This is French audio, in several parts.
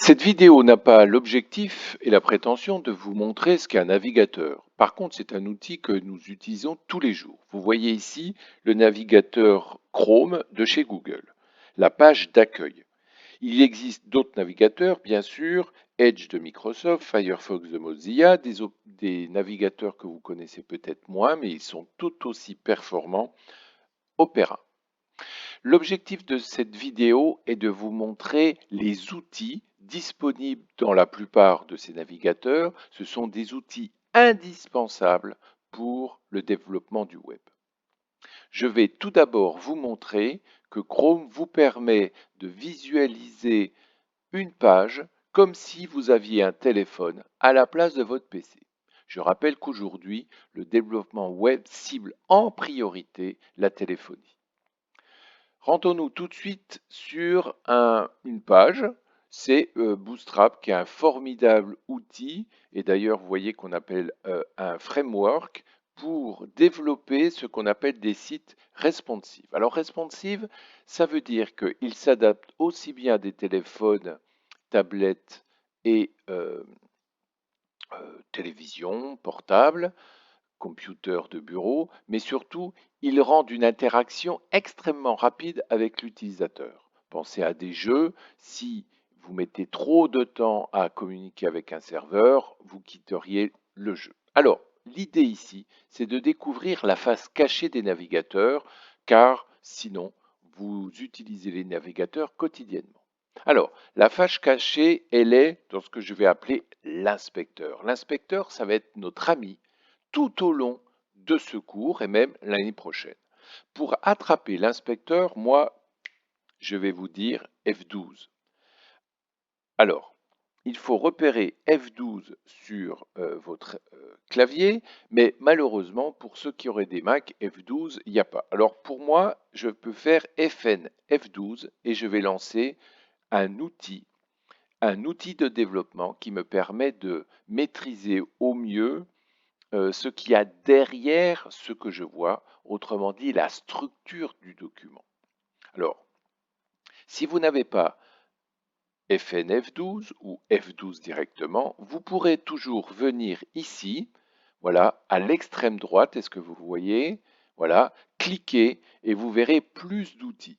Cette vidéo n'a pas l'objectif et la prétention de vous montrer ce qu'est un navigateur. Par contre, c'est un outil que nous utilisons tous les jours. Vous voyez ici le navigateur Chrome de chez Google, la page d'accueil. Il existe d'autres navigateurs, bien sûr, Edge de Microsoft, Firefox de Mozilla, des navigateurs que vous connaissez peut-être moins, mais ils sont tout aussi performants, Opera. L'objectif de cette vidéo est de vous montrer les outils disponibles dans la plupart de ces navigateurs. Ce sont des outils indispensables pour le développement du web. Je vais tout d'abord vous montrer que Chrome vous permet de visualiser une page comme si vous aviez un téléphone à la place de votre PC. Je rappelle qu'aujourd'hui, le développement web cible en priorité la téléphonie. Rendons-nous tout de suite sur une page. C'est Bootstrap qui est un formidable outil et d'ailleurs vous voyez qu'on appelle un framework pour développer ce qu'on appelle des sites responsive. Alors responsive, ça veut dire qu'il s'adapte aussi bien à des téléphones, tablettes et télévision portable, computer de bureau, mais surtout, il rend une interaction extrêmement rapide avec l'utilisateur. Pensez à des jeux, si vous mettez trop de temps à communiquer avec un serveur, vous quitteriez le jeu. Alors, l'idée ici, c'est de découvrir la face cachée des navigateurs, car sinon, vous utilisez les navigateurs quotidiennement. Alors, la face cachée, elle est dans ce que je vais appeler l'inspecteur. L'inspecteur, ça va être notre ami tout au long de ce cours et même l'année prochaine. Pour attraper l'inspecteur, moi, je vais vous dire F12. Alors, il faut repérer F12 sur votre clavier, mais malheureusement, pour ceux qui auraient des Mac, F12, il n'y a pas. Alors pour moi, je peux faire FN F12 et je vais lancer un outil de développement qui me permet de maîtriser au mieux ce qu'il y a derrière ce que je vois, autrement dit la structure du document. Alors, si vous n'avez pas FN F12 ou F12 directement, vous pourrez toujours venir ici, voilà, à l'extrême droite, est-ce que vous voyez? Voilà, cliquez et vous verrez plus d'outils.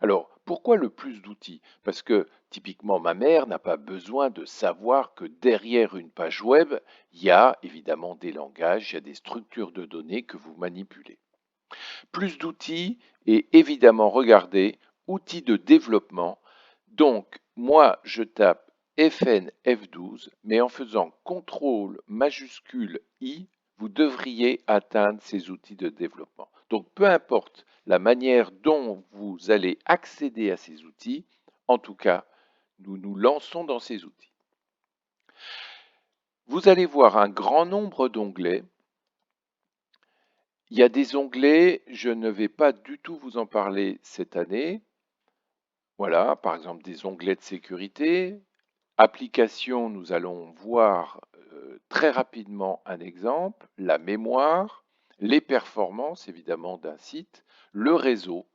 Alors, pourquoi le plus d'outils? Parce que typiquement, ma mère n'a pas besoin de savoir que derrière une page web, il y a évidemment des langages, il y a des structures de données que vous manipulez. Plus d'outils et évidemment, regardez, outils de développement. Donc, moi, je tape FN F12, mais en faisant CTRL majuscule I, vous devriez atteindre ces outils de développement. Donc, peu importe la manière dont vous allez accéder à ces outils, en tout cas, nous nous lançons dans ces outils. Vous allez voir un grand nombre d'onglets. Il y a des onglets, je ne vais pas du tout vous en parler cette année. Voilà, par exemple des onglets de sécurité. Application, nous allons voir très rapidement un exemple, la mémoire, les performances évidemment d'un site, le réseau,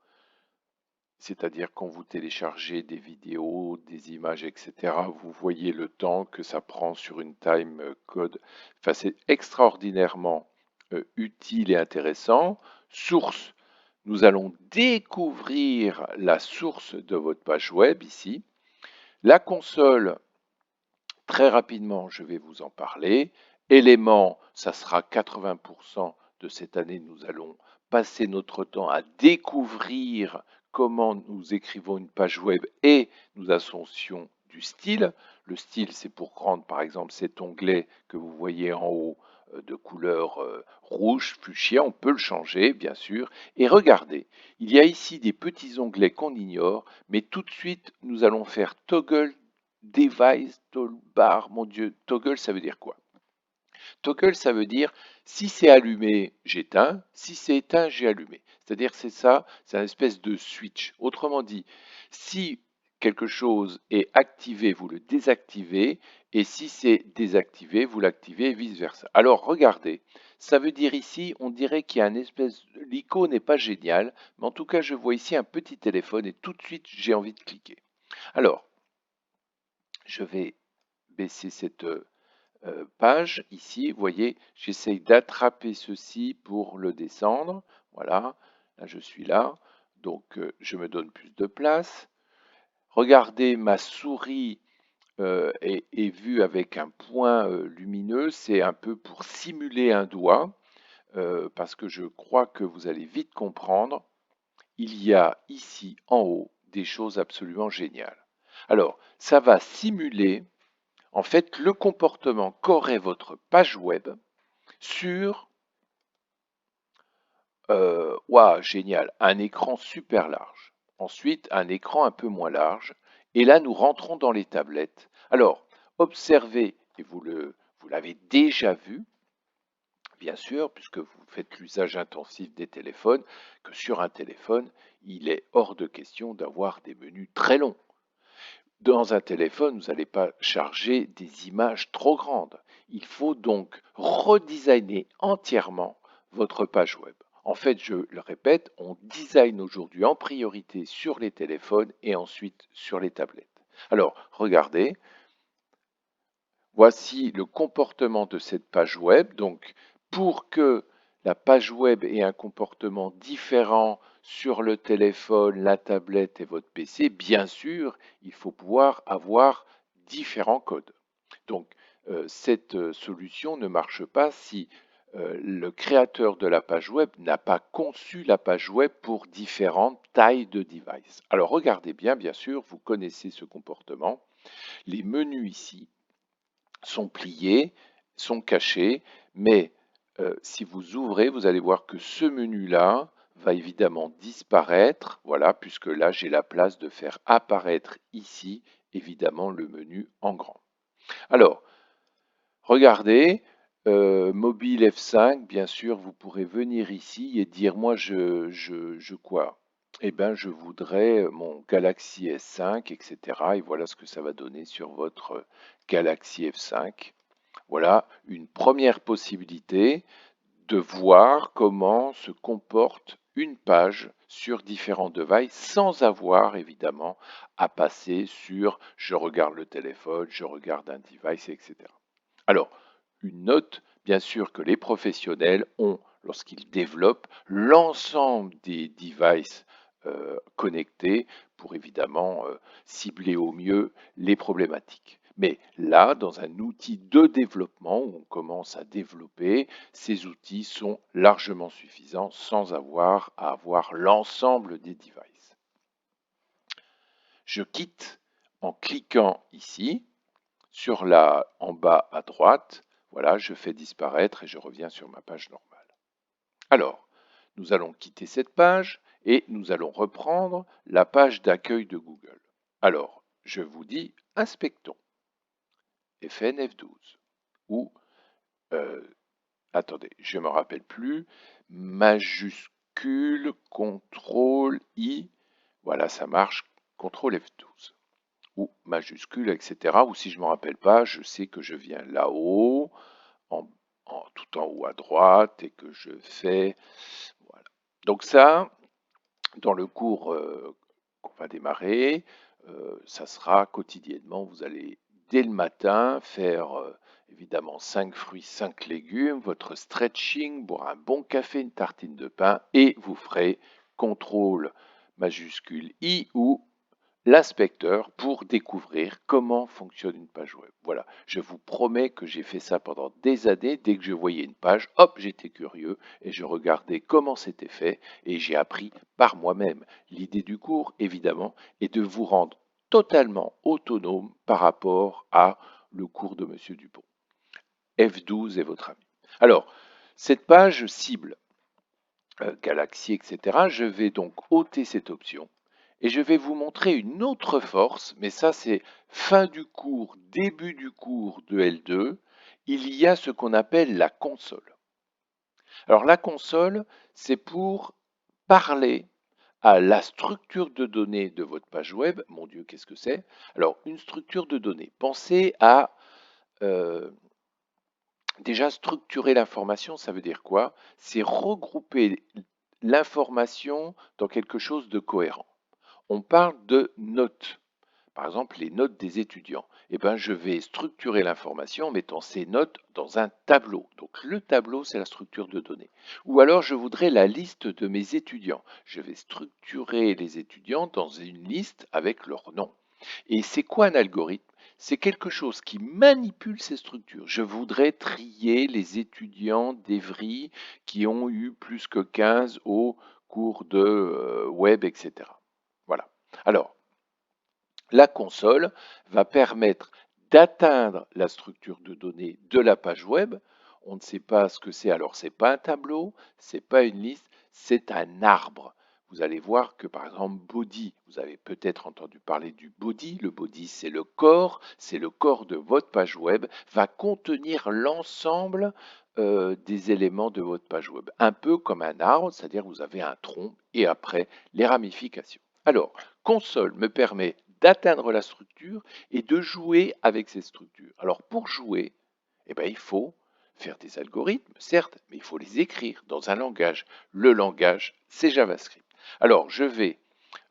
c'est-à-dire quand vous téléchargez des vidéos, des images, etc., vous voyez le temps que ça prend sur une time code. Enfin, c'est extraordinairement utile et intéressant. Source, nous allons découvrir la source de votre page web ici. La console, très rapidement, je vais vous en parler. Éléments, ça sera 80% de cette année. Nous allons passer notre temps à découvrir comment nous écrivons une page web et nous associons du style. Le style, c'est pour rendre, par exemple, cet onglet que vous voyez en haut de couleur rouge, fuchsia. On peut le changer, bien sûr. Et regardez, il y a ici des petits onglets qu'on ignore, mais tout de suite, nous allons faire toggle device toolbar. Mon Dieu, toggle, ça veut dire quoi? Toggle, ça veut dire si c'est allumé, j'éteins, si c'est éteint, j'ai allumé. C'est-à-dire c'est ça, c'est une espèce de switch. Autrement dit, si quelque chose est activé, vous le désactivez, et si c'est désactivé, vous l'activez, et vice-versa. Alors regardez, ça veut dire ici, on dirait qu'il y a une espèce, l'icône n'est pas géniale, mais en tout cas, je vois ici un petit téléphone et tout de suite, j'ai envie de cliquer. Alors, Je vais baisser cette page ici. Vous voyez, j'essaye d'attraper ceci pour le descendre. Voilà, là je suis là. Donc je me donne plus de place. Regardez, ma souris est vue avec un point lumineux. C'est un peu pour simuler un doigt, parce que je crois que vous allez vite comprendre. Il y a ici en haut des choses absolument géniales. Alors, ça va simuler en fait le comportement qu'aurait votre page web sur, waouh, génial, un écran super large. Ensuite, un écran un peu moins large. Et là, nous rentrons dans les tablettes. Alors, observez, et vous l'avez déjà vu, bien sûr, puisque vous faites l'usage intensif des téléphones, que sur un téléphone, il est hors de question d'avoir des menus très longs. Dans un téléphone, vous n'allez pas charger des images trop grandes. Il faut donc redesigner entièrement votre page web. En fait, je le répète, on design aujourd'hui en priorité sur les téléphones et ensuite sur les tablettes. Alors, regardez, voici le comportement de cette page web. Donc, pour que la page web ait un comportement différent sur le téléphone, la tablette et votre PC, bien sûr, il faut pouvoir avoir différents codes. Donc, cette solution ne marche pas si le créateur de la page web n'a pas conçu la page web pour différentes tailles de device. Alors, regardez bien, bien sûr, vous connaissez ce comportement. Les menus ici sont pliés, sont cachés, mais si vous ouvrez, vous allez voir que ce menu-là va évidemment disparaître, voilà, puisque là j'ai la place de faire apparaître ici, évidemment, le menu en grand. Alors, regardez, mobile F5, bien sûr, vous pourrez venir ici et dire, moi, je quoi? Eh bien, je voudrais mon Galaxy S5, etc. Et voilà ce que ça va donner sur votre Galaxy F5. Voilà une première possibilité de voir comment se comporte une page sur différents devices sans avoir évidemment à passer sur je regarde le téléphone, je regarde un device, etc. Alors, une note, bien sûr que les professionnels ont, lorsqu'ils développent, l'ensemble des devices connectés pour évidemment cibler au mieux les problématiques. Mais là, dans un outil de développement où on commence à développer, ces outils sont largement suffisants sans avoir à avoir l'ensemble des devices. Je quitte en cliquant ici sur en bas à droite. Voilà, je fais disparaître et je reviens sur ma page normale. Alors, nous allons quitter cette page et nous allons reprendre la page d'accueil de Google. Alors, je vous dis, inspectons FN F12 ou, attendez, je ne me rappelle plus, majuscule, CTRL I, voilà, ça marche, CTRL F12 ou majuscule, etc. Ou si je ne me rappelle pas, je sais que je viens là-haut, tout en haut à droite, et que je fais, voilà. Donc ça, dans le cours qu'on va démarrer, ça sera quotidiennement, vous allez dès le matin faire évidemment 5 fruits, 5 légumes, votre stretching, boire un bon café, une tartine de pain, et vous ferez contrôle majuscule I ou l'inspecteur pour découvrir comment fonctionne une page web. Voilà, je vous promets que j'ai fait ça pendant des années. Dès que je voyais une page, hop, j'étais curieux et je regardais comment c'était fait et j'ai appris par moi-même. L'idée du cours, évidemment, est de vous rendre totalement autonome par rapport à le cours de Monsieur Dupont. F12 est votre ami. Alors, cette page cible, Galaxy, etc., je vais donc ôter cette option et je vais vous montrer une autre force, mais ça c'est fin du cours, début du cours de L2, il y a ce qu'on appelle la console. Alors la console, c'est pour parler à la structure de données de votre page web. Mon Dieu, qu'est-ce que c'est? Alors une structure de données, pensez à déjà structurer l'information, ça veut dire quoi? C'est regrouper l'information dans quelque chose de cohérent. On parle de notes. par exemple les notes des étudiants. Eh ben, je vais structurer l'information en mettant ces notes dans un tableau. Donc le tableau, c'est la structure de données. Ou alors je voudrais la liste de mes étudiants. Je vais structurer les étudiants dans une liste avec leur nom. Et c'est quoi un algorithme? C'est quelque chose qui manipule ces structures. Je voudrais trier les étudiants d'Evry qui ont eu plus que 15 au cours de web, etc. Voilà. Alors, la console va permettre d'atteindre la structure de données de la page web. On ne sait pas ce que c'est, alors c'est pas un tableau, c'est pas une liste, c'est un arbre. Vous allez voir que par exemple body, vous avez peut-être entendu parler du body. Le body, c'est le corps de votre page web, va contenir l'ensemble des éléments de votre page web. Un peu comme un arbre, c'est-à-dire vous avez un tronc et après les ramifications. Alors, console me permet d'atteindre la structure et de jouer avec ces structures. Alors pour jouer, eh ben, il faut faire des algorithmes, certes, mais il faut les écrire dans un langage. Le langage, c'est JavaScript. Alors je vais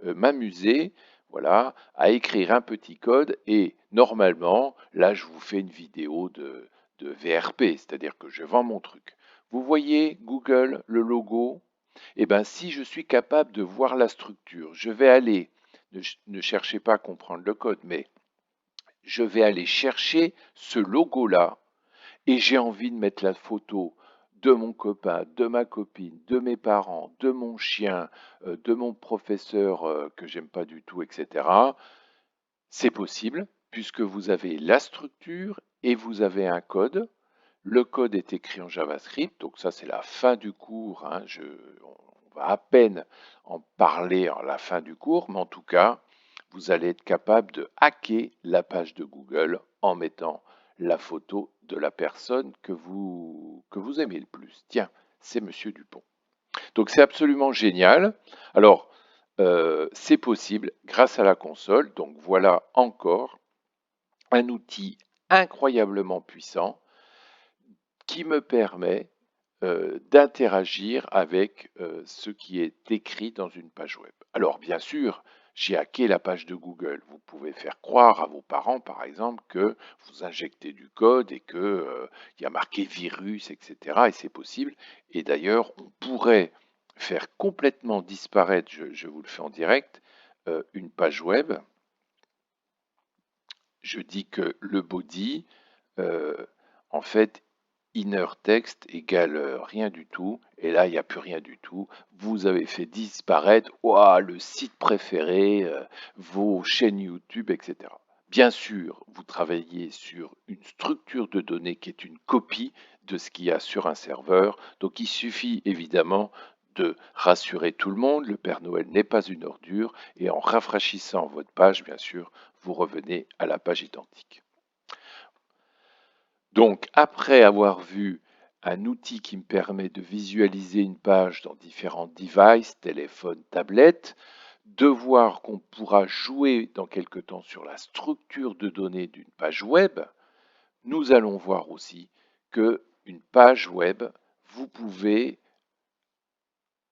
m'amuser, voilà, à écrire un petit code et normalement, là je vous fais une vidéo de VRP, c'est-à-dire que je vends mon truc. Vous voyez Google, le logo, eh bien, si je suis capable de voir la structure, je vais aller, ne cherchez pas à comprendre le code, mais je vais aller chercher ce logo-là et j'ai envie de mettre la photo de mon copain, de ma copine, de mes parents, de mon chien, de mon professeur que j'aime pas du tout, etc. C'est possible puisque vous avez la structure et vous avez un code. Le code est écrit en JavaScript, donc ça c'est la fin du cours, hein. On va à peine en parler à la fin du cours, mais en tout cas, vous allez être capable de hacker la page de Google en mettant la photo de la personne que vous aimez le plus. Tiens, c'est Monsieur Dupont. Donc c'est absolument génial. Alors, c'est possible grâce à la console. Donc voilà encore un outil incroyablement puissant qui me permet d'interagir avec ce qui est écrit dans une page web. Alors bien sûr, j'ai hacké la page de Google. Vous pouvez faire croire à vos parents, par exemple, que vous injectez du code et que il y a marqué virus, etc. Et c'est possible. Et d'ailleurs, on pourrait faire complètement disparaître, je vous le fais en direct, une page web. Je dis que le body, euh, en fait, inner text égale rien du tout, et là, il n'y a plus rien du tout. Vous avez fait disparaître ouah, le site préféré, vos chaînes YouTube, etc. Bien sûr, vous travaillez sur une structure de données qui est une copie de ce qu'il y a sur un serveur, donc il suffit évidemment de rassurer tout le monde, le Père Noël n'est pas une ordure, et en rafraîchissant votre page, bien sûr, vous revenez à la page identique. Donc, après avoir vu un outil qui me permet de visualiser une page dans différents devices, téléphone, tablette, de voir qu'on pourra jouer dans quelque temps sur la structure de données d'une page web, nous allons voir aussi que une page web, vous pouvez...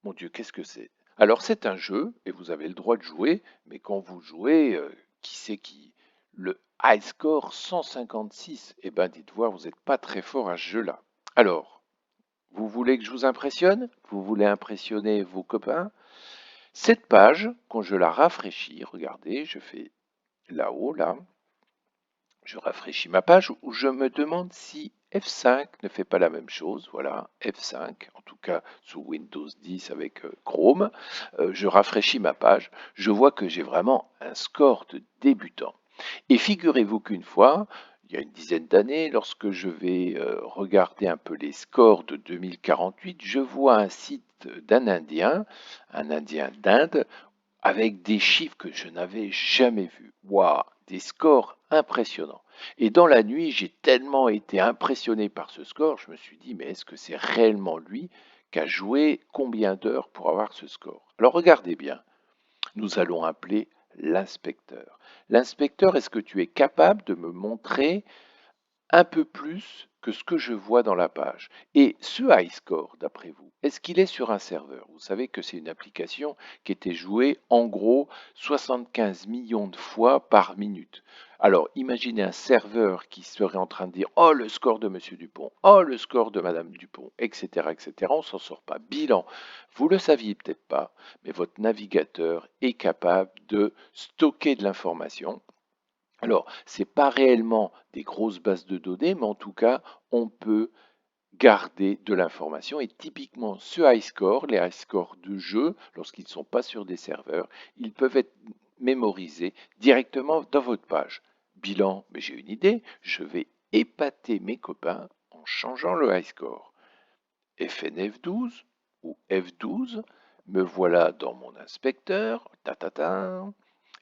Mon Dieu, qu'est-ce que c'est? Alors, c'est un jeu et vous avez le droit de jouer, mais quand vous jouez, qui c'est qui? Le high score 156. Eh bien, dites voir, vous n'êtes pas très fort à ce jeu-là. Alors, vous voulez que je vous impressionne? Vous voulez impressionner vos copains? Cette page, quand je la rafraîchis, regardez, je fais là-haut, là, je rafraîchis ma page où je me demande si F5 ne fait pas la même chose. Voilà, F5, en tout cas sous Windows 10 avec Chrome. Je rafraîchis ma page. Je vois que j'ai vraiment un score de débutant. Et figurez-vous qu'une fois, il y a une dizaine d'années, lorsque je vais regarder un peu les scores de 2048, je vois un site d'un Indien, un Indien d'Inde, avec des chiffres que je n'avais jamais vus. Waouh, des scores impressionnants. Et dans la nuit, j'ai tellement été impressionné par ce score, je me suis dit, mais est-ce que c'est réellement lui qui a joué combien d'heures pour avoir ce score? Alors regardez bien, nous allons appeler l'inspecteur. L'inspecteur, est-ce que tu es capable de me montrer un peu plus que ce que je vois dans la page. Et ce high score, d'après vous, est-ce qu'il est sur un serveur? Vous savez que c'est une application qui était jouée en gros 75 millions de fois par minute. Alors, imaginez un serveur qui serait en train de dire oh le score de Monsieur Dupont, oh le score de Madame Dupont, etc., etc. On s'en sort pas. Bilan. Vous le saviez peut-être pas, mais votre navigateur est capable de stocker de l'information. Alors, ce n'est pas réellement des grosses bases de données, mais en tout cas, on peut garder de l'information. Et typiquement, ce high score, les high scores de jeu, lorsqu'ils ne sont pas sur des serveurs, ils peuvent être mémorisés directement dans votre page. Bilan, mais j'ai une idée, je vais épater mes copains en changeant le high score. FNF12 ou F12, me voilà dans mon inspecteur,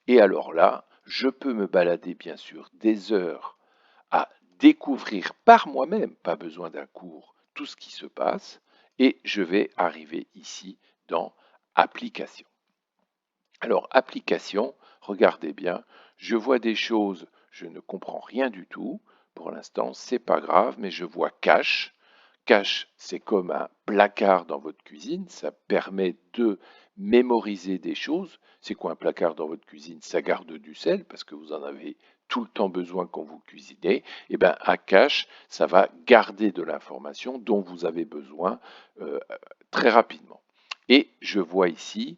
et alors là, je peux me balader bien sûr des heures à découvrir par moi-même, pas besoin d'un cours, tout ce qui se passe, et je vais arriver ici dans Application. Alors, Application, regardez bien, je vois des choses, je ne comprends rien du tout, pour l'instant, c'est pas grave, mais je vois Cache. Cache, c'est comme un placard dans votre cuisine, ça permet de mémoriser des choses. C'est quoi un placard dans votre cuisine? Ça garde du sel parce que vous en avez tout le temps besoin quand vous cuisinez. Et bien, un cache, ça va garder de l'information dont vous avez besoin euh, très rapidement. Et je vois ici,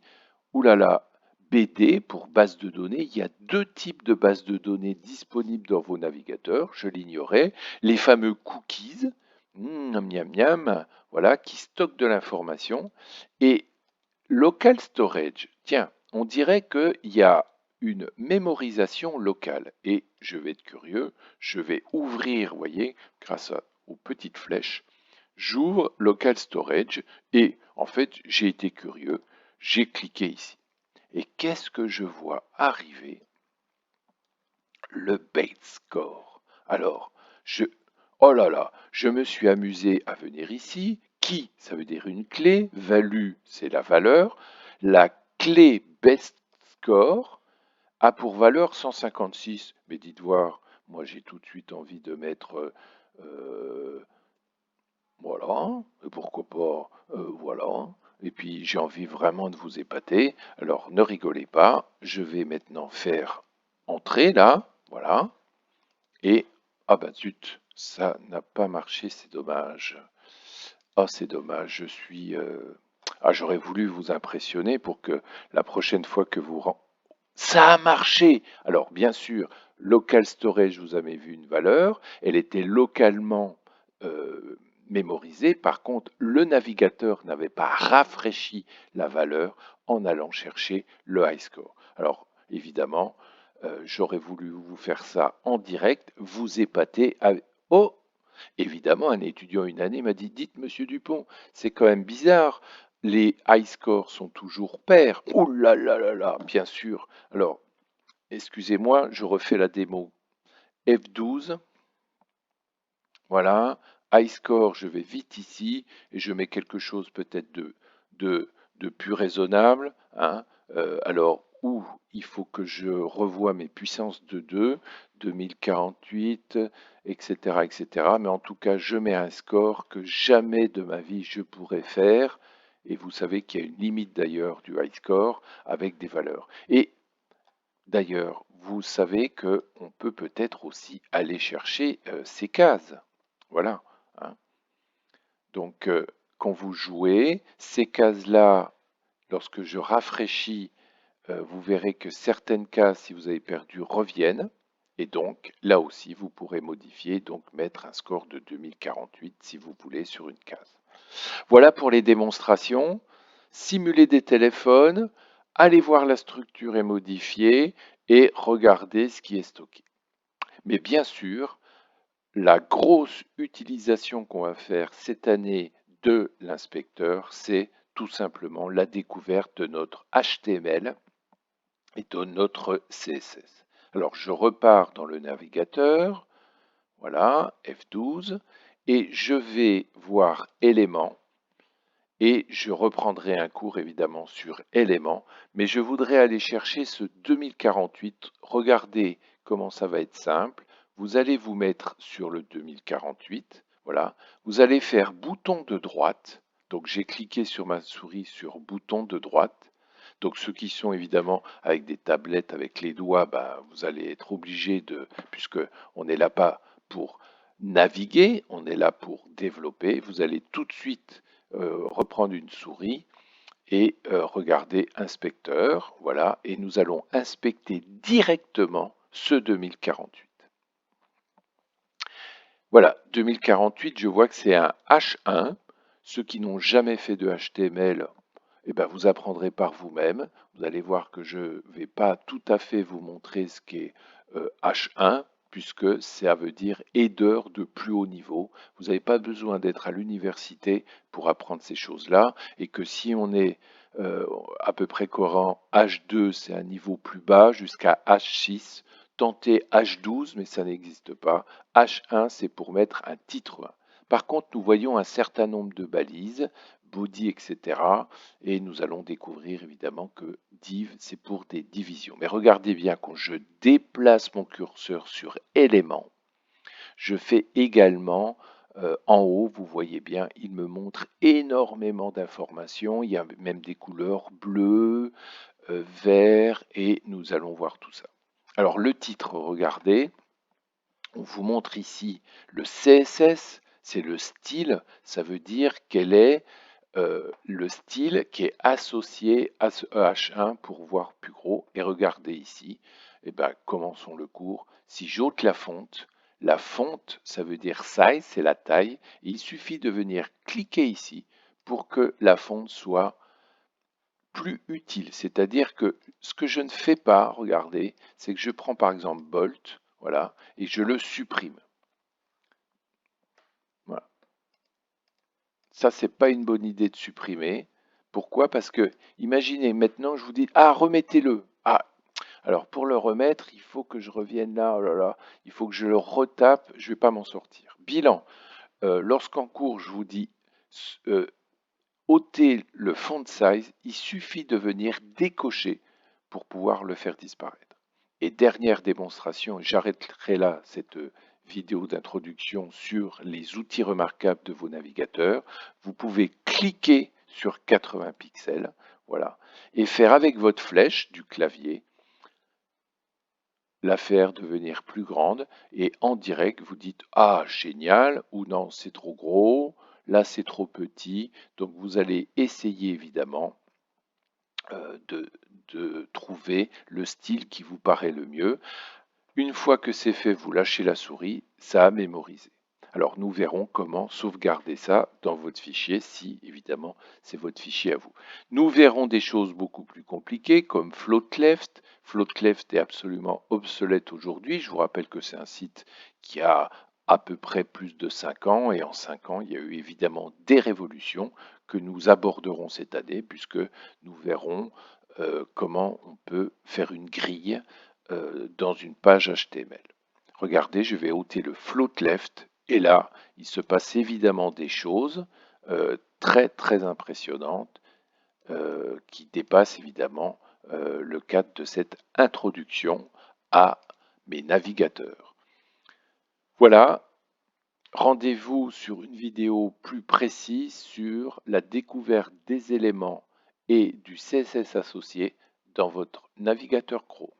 oulala, BD pour base de données. Il y a deux types de bases de données disponibles dans vos navigateurs, je l'ignorais. Les fameux cookies, miam miam miam, voilà, qui stockent de l'information. Et local storage, tiens, on dirait qu'il y a une mémorisation locale. Et je vais être curieux, je vais ouvrir, vous voyez, grâce aux petites flèches, j'ouvre local storage et en fait, j'ai été curieux, j'ai cliqué ici. Et qu'est-ce que je vois arriver? Le base score. Alors, oh là là, je me suis amusé à venir ici. Key, ça veut dire une clé. Value, c'est la valeur. La clé best score a pour valeur 156. Mais dites voir, moi j'ai tout de suite envie de mettre voilà, et pourquoi pas, voilà. Et puis j'ai envie vraiment de vous épater. Alors ne rigolez pas, je vais maintenant faire entrer là, voilà. Et ah bah zut, ça n'a pas marché, c'est dommage. Ah c'est dommage, je suis. Ah j'aurais voulu vous impressionner pour que la prochaine fois que vous ça a marché! Alors, bien sûr, local storage, vous avez vu une valeur, elle était localement mémorisée. Par contre, le navigateur n'avait pas rafraîchi la valeur en allant chercher le high score. Alors, évidemment, j'aurais voulu vous faire ça en direct, vous épater avec... Oh! Évidemment, un étudiant une année m'a dit, dites, monsieur Dupont, c'est quand même bizarre, les high scores sont toujours pairs. Oh là là là là, bien sûr. Alors, excusez-moi, je refais la démo. F12, voilà. High score, je vais vite ici et je mets quelque chose peut-être de plus raisonnable, hein. Alors, où il faut que je revoie mes puissances de 2, 2048, etc., etc. Mais en tout cas, je mets un score que jamais de ma vie je pourrais faire. Et vous savez qu'il y a une limite d'ailleurs du high score avec des valeurs. Et d'ailleurs, vous savez qu'on peut peut-être aussi aller chercher ces cases. Voilà, hein. Donc, quand vous jouez, ces cases-là, lorsque je rafraîchis, vous verrez que certaines cases, si vous avez perdu, reviennent. Et donc, là aussi, vous pourrez modifier, donc mettre un score de 2048 si vous voulez sur une case. Voilà pour les démonstrations. Simuler des téléphones, allez voir la structure est modifiée et regardez ce qui est stocké. Mais bien sûr, la grosse utilisation qu'on va faire cette année de l'inspecteur, c'est tout simplement la découverte de notre HTML et de notre CSS. Alors, je repars dans le navigateur, voilà, F12, et je vais voir éléments, et je reprendrai un cours évidemment sur éléments, mais je voudrais aller chercher ce 2048. Regardez comment ça va être simple. Vous allez vous mettre sur le 2048, Voilà. Vous allez faire bouton de droite. Donc j'ai cliqué sur ma souris sur bouton de droite. Donc ceux qui sont évidemment avec des tablettes avec les doigts, bah, vous allez être obligé de, puisque on n'est là pas pour naviguer, on est là pour développer. Vous allez tout de suite reprendre une souris et regarder inspecteur, voilà, et nous allons inspecter directement ce 2048. Voilà, 2048, je vois que c'est un H1. Ceux qui n'ont jamais fait de HTML, eh ben, vous apprendrez par vous-même. Vous allez voir que je ne vais pas tout à fait vous montrer ce qu'est H1, puisque ça veut dire header de plus haut niveau. Vous n'avez pas besoin d'être à l'université pour apprendre ces choses-là, et que si on est à peu près courant, H2, c'est un niveau plus bas, jusqu'à H6. Tentez H12, mais ça n'existe pas. H1, c'est pour mettre un titre. Par contre, nous voyons un certain nombre de balises, body, etc. Et nous allons découvrir évidemment que div, c'est pour des divisions. Mais regardez bien, quand je déplace mon curseur sur élément, je fais également en haut, vous voyez bien, il me montre énormément d'informations. Il y a même des couleurs bleues, vert, et nous allons voir tout ça. Alors le titre, regardez, on vous montre ici le CSS, c'est le style, ça veut dire quel est le style qui est associé à ce EH1 pour voir plus gros. Et regardez ici, eh ben, commençons le cours. Si j'ôte la fonte, ça veut dire size, c'est la taille. Et il suffit de venir cliquer ici pour que la fonte soit plus utile. C'est-à-dire que ce que je ne fais pas, regardez, c'est que je prends par exemple Bolt, voilà, et je le supprime. Voilà. Ça, c'est pas une bonne idée de supprimer. Pourquoi? Parce que, imaginez, maintenant, je vous dis, ah, remettez-le. Ah, alors pour le remettre, il faut que je revienne là, oh là là, il faut que je le retape, je ne vais pas m'en sortir. Bilan, lorsqu'en cours, je vous dis, euh, ôter le font size, il suffit de venir décocher pour pouvoir le faire disparaître. Et dernière démonstration, j'arrêterai là cette vidéo d'introduction sur les outils remarquables de vos navigateurs. Vous pouvez cliquer sur 80 pixels, voilà, et faire avec votre flèche du clavier la faire devenir plus grande, et en direct vous dites ah génial, ou non c'est trop gros, là c'est trop petit. Donc vous allez essayer évidemment de trouver le style qui vous paraît le mieux. Une fois que c'est fait, vous lâchez la souris, ça a mémorisé. Alors nous verrons comment sauvegarder ça dans votre fichier, si évidemment c'est votre fichier à vous. Nous verrons des choses beaucoup plus compliquées comme float-left. Float-left est absolument obsolète aujourd'hui. Je vous rappelle que c'est un site qui a à peu près plus de 5 ans, et en 5 ans, il y a eu évidemment des révolutions que nous aborderons cette année, puisque nous verrons comment on peut faire une grille dans une page HTML. Regardez, je vais ôter le float left, et là, il se passe évidemment des choses très très impressionnantes qui dépassent évidemment le cadre de cette introduction à mes navigateurs. Voilà, rendez-vous sur une vidéo plus précise sur la découverte des éléments et du CSS associé dans votre navigateur Chrome.